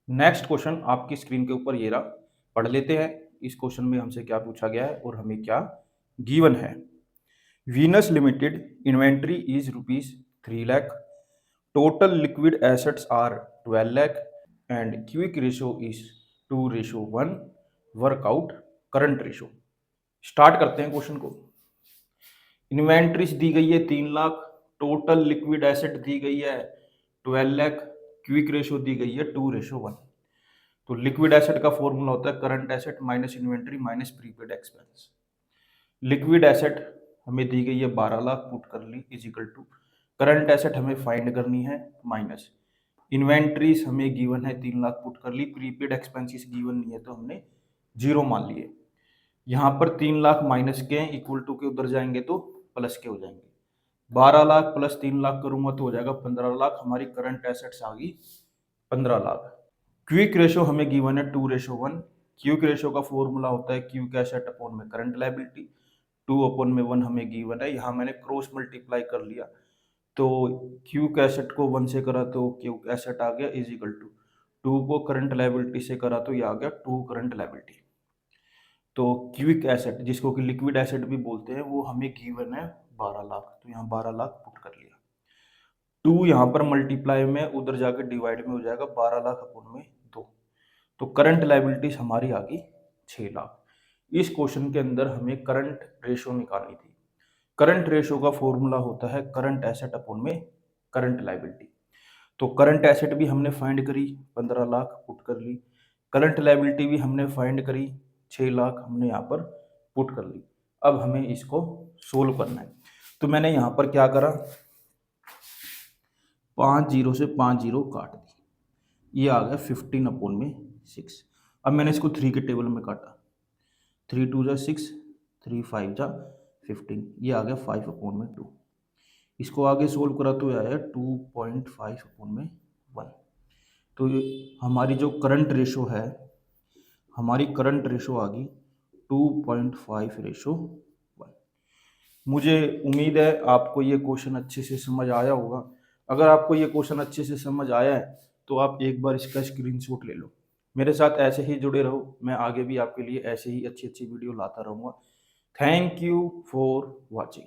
Next question आपकी screen के ऊपर ये रहा, पढ़ लेते हैं। इस क्वेश्चन में हमसे क्या पूछा गया है और हमें क्या गिवन है। Venus limited inventory is ₹3 lakh, total liquid assets are 12 lakh and quick ratio is 2:1। Work out current ratio. Start करते हैं क्वेश्चन को। इन्वेंट्रीज दी गई है 3 लाख, टोटल लिक्विड एसेट दी गई है 12 लाख, क्विक रेशो दी गई है 2:1। तो लिक्विड एसेट का फॉर्मूला होता है current asset minus inventory minus prepaid expense. Liquid asset हमें दी गई है 12 लाख, पुट कर ली, is equal to current asset हमें फाइंड करनी है माइनस इन्वेंट्रीज हमें गिवन है 3 लाख, पुट कर ली, प्रीपेड एक्सपेंसिस गिवन नहीं है तो हमने 0 मान लिए। यहाँ पर 3 लाख माइनस के इक्वल टू के उधर जाएंगे तो प्लस के हो जाएंगे। 12 लाख प्लस 3 लाख करूंगा तो हो जाएगा 15 लाख। हमारी करंट एसेट्स आ गई 15 लाख। क्विक रेशो हमें गिवन है 2:1। क्विक रेशो का फॉर्मूला होता है क्विक एसेट अपॉन में करंट लायबिलिटी। 2/1 हमें गिवन है, यहाँ मैंने क्रॉस मल्टीप्लाई कर लिया तो क्विक एसेट को 1 से करा तो क्विक एसेट आ गया इज इक्वल टू 2 को करंट लायबिलिटी से करा तो ये आ गया 2 करंट लायबिलिटी। तो क्विक एसेट जिसको कि लिक्विड एसेट भी बोलते हैं वो हमें गिवन है 12 लाख, तो यहाँ 12 लाख पुट कर लिया। 2 यहाँ पर मल्टीप्लाई में उधर जाकर डिवाइड में हो जाएगा 12 लाख अपॉन में 2। तो करंट लायबिलिटीज हमारी आ गई 6 लाख। इस क्वेश्चन के अंदर हमें करंट रेशो निकालनी थी। करंट रेशो का फॉर्मूला होता है करंट एसेट अपॉन में करंट लायबिलिटी। तो करंट एसेट भी हमने फाइंड करी 15 लाख, पुट कर ली। करंट लायबिलिटी भी हमने फाइंड करी 6 लाख, हमने यहाँ पर पुट कर ली। अब हमें इसको सोल्व करना है। तो मैंने यहाँ पर क्या करा, 5 जीरो से 5 जीरो काट दी, ये आ गया 15/6। अब मैंने इसको 3 के टेबल में काटा, 3 2 जा 6, 3 5 जा 15, ये आ गया 5/2। इसको आगे सोल्व करा तो ये आया 2.5/1। तो ये हमारी जो करंट रेशो है, हमारी करंट रेशो आ गई 2.5:1। मुझे उम्मीद है आपको ये क्वेश्चन अच्छे से समझ आया होगा। अगर आपको ये क्वेश्चन अच्छे से समझ आया है तो आप एक बार इसका स्क्रीनशॉट ले लो। मेरे साथ ऐसे ही जुड़े रहो, मैं आगे भी आपके लिए ऐसे ही अच्छी अच्छी वीडियो लाता रहूँगा। Thank you for watching.